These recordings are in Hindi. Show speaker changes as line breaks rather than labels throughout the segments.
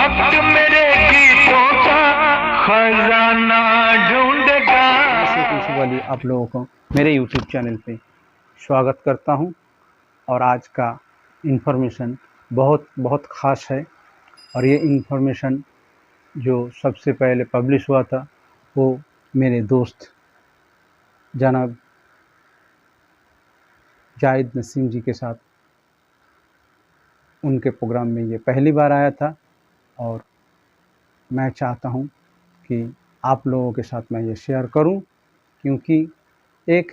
भक्त मेरे गीतों का खजाना ढूंढेगा।
वाली आप लोगों को मेरे YouTube चैनल पे स्वागत करता हूं और आज का इन्फॉर्मेशन बहुत ख़ास है। और ये इन्फॉर्मेशन जो सबसे पहले पब्लिश हुआ था वो मेरे दोस्त जनाब जाहिद नसीम जी के साथ उनके प्रोग्राम में ये पहली बार आया था। और मैं चाहता हूं कि आप लोगों के साथ मैं ये शेयर करूं, क्योंकि एक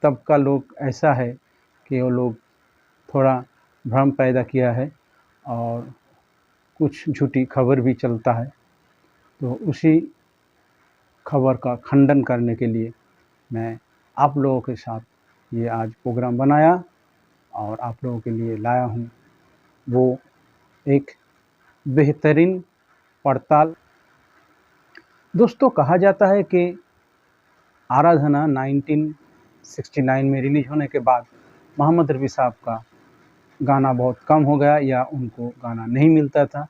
तबका लोग ऐसा है कि वो लोग थोड़ा भ्रम पैदा किया है और कुछ झूठी खबर भी चलता है। तो उसी खबर का खंडन करने के लिए मैं आप लोगों के साथ ये आज प्रोग्राम बनाया और आप लोगों के लिए लाया हूँ वो एक बेहतरीन पड़ताल। दोस्तों, कहा जाता है कि आराधना 1969 में रिलीज होने के बाद मोहम्मद रफ़ी साहब का गाना बहुत कम हो गया या उनको गाना नहीं मिलता था।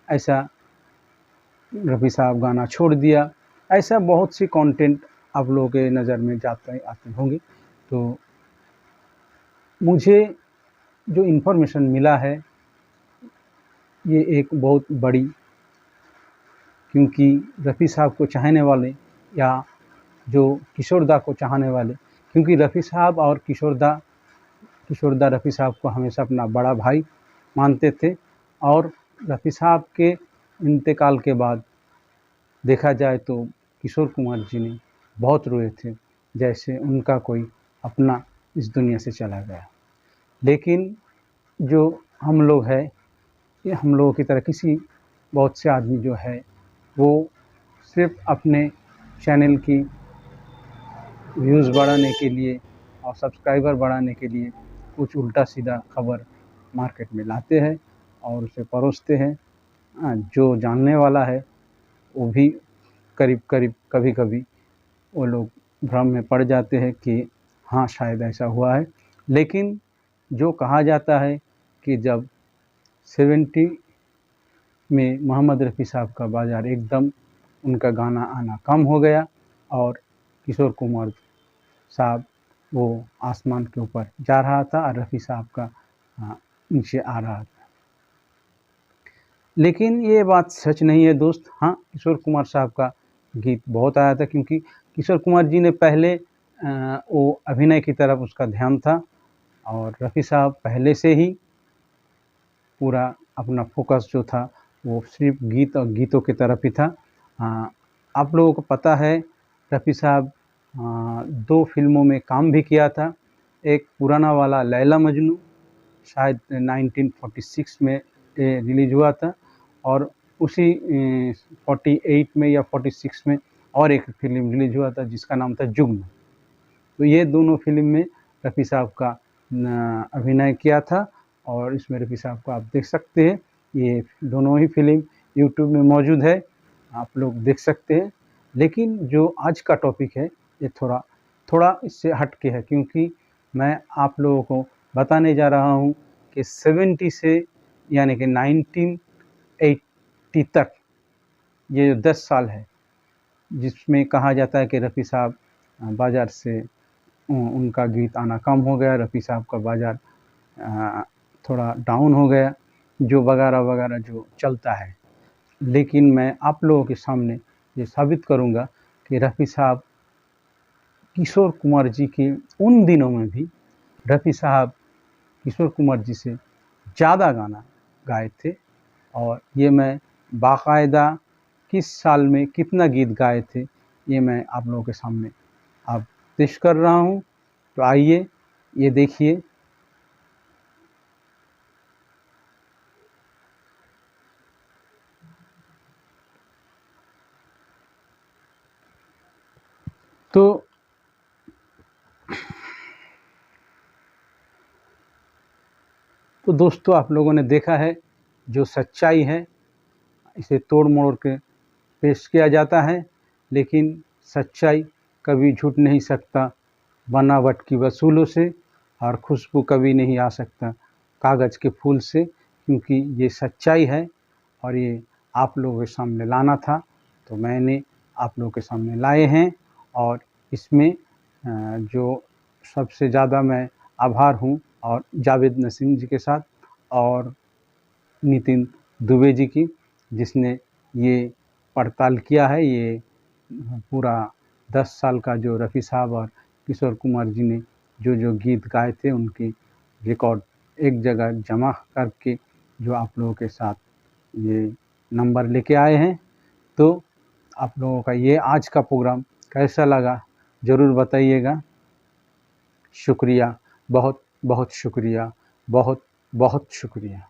ऐसा रफ़ी साहब गाना छोड़ दिया। ऐसा बहुत सी कंटेंट आप लोगों के नज़र में आते होंगे। तो मुझे जो इन्फॉर्मेशन मिला है ये एक बहुत बड़ी, क्योंकि रफ़ी साहब को चाहने वाले या जो किशोरदा को चाहने वाले, क्योंकि रफ़ी साहब और किशोरदा रफ़ी साहब को हमेशा अपना बड़ा भाई मानते थे। और रफ़ी साहब के इंतकाल के बाद देखा जाए तो किशोर कुमार जी ने बहुत रोए थे, जैसे उनका कोई अपना इस दुनिया से चला गया। लेकिन जो हम लोग हैं, ये हम लोगों की तरह किसी बहुत से आदमी जो है वो सिर्फ अपने चैनल की व्यूज़ बढ़ाने के लिए और सब्सक्राइबर बढ़ाने के लिए कुछ उल्टा सीधा खबर मार्केट में लाते हैं और उसे परोसते हैं। जो जानने वाला है वो भी करीब कभी वो लोग भ्रम में पड़ जाते हैं कि हाँ शायद ऐसा हुआ है। लेकिन जो कहा जाता है कि जब 70 में मोहम्मद रफ़ी साहब का बाज़ार एकदम उनका गाना आना कम हो गया और किशोर कुमार साहब वो आसमान के ऊपर जा रहा था और रफ़ी साहब का नीचे आ रहा था। लेकिन ये बात सच नहीं है दोस्त। हाँ, किशोर कुमार साहब का गीत बहुत आया था, क्योंकि किशोर कुमार जी ने पहले वो अभिनय की तरफ उसका ध्यान था और रफ़ी साहब पहले से ही पूरा अपना फोकस जो था वो सिर्फ गीत और गीतों की तरफ ही था। आप लोगों को पता है रफ़ी साहब 2 फिल्मों में काम भी किया था। एक पुराना वाला लैला मजनू शायद 1946 में रिलीज़ हुआ था और उसी 48 में या 46 में और एक फिल्म रिलीज़ हुआ था जिसका नाम था जुग्म। तो ये दोनों फिल्म में रफ़ी साहब का अभिनय किया था और इसमें रफ़ी साहब को आप देख सकते हैं। ये दोनों ही फिल्म यूट्यूब में मौजूद है, आप लोग देख सकते हैं। लेकिन जो आज का टॉपिक है ये थोड़ा इससे हट के है, क्योंकि मैं आप लोगों को बताने जा रहा हूँ कि 70 से यानी कि 1980 तक ये जो 10 साल है जिसमें कहा जाता है कि रफ़ी साहब बाज़ार से उनका गीत आना कम हो गया, रफ़ी साहब का बाज़ार थोड़ा डाउन हो गया, जो वगैरह जो चलता है। लेकिन मैं आप लोगों के सामने ये साबित करूँगा कि रफ़ी साहब किशोर कुमार जी के उन दिनों में भी रफ़ी साहब किशोर कुमार जी से ज़्यादा गाना गाए थे। और ये मैं बाकायदा किस साल में कितना गीत गाए थे ये मैं आप लोगों के सामने अब पेश कर रहा हूँ। तो आइए ये देखिए। तो दोस्तों, आप लोगों ने देखा है जो सच्चाई है इसे तोड़ मोड़ के पेश किया जाता है, लेकिन सच्चाई कभी झूठ नहीं सकता बनावट की वसूलों से, और खुशबू कभी नहीं आ सकता कागज़ के फूल से, क्योंकि ये सच्चाई है। और ये आप लोगों के सामने लाना था, तो मैंने आप लोगों के सामने लाए हैं। और इसमें जो सबसे ज़्यादा मैं आभार हूँ और जावेद नसीम जी के साथ और नितिन दुबे जी की, जिसने ये पड़ताल किया है। ये पूरा 10 साल का जो रफ़ी साहब और किशोर कुमार जी ने जो गीत गाए थे उनकी रिकॉर्ड एक जगह जमा करके जो आप लोगों के साथ ये नंबर लेके आए हैं। तो आप लोगों का ये आज का प्रोग्राम कैसा लगा ज़रूर बताइएगा। शुक्रिया, बहुत बहुत शुक्रिया, बहुत बहुत शुक्रिया।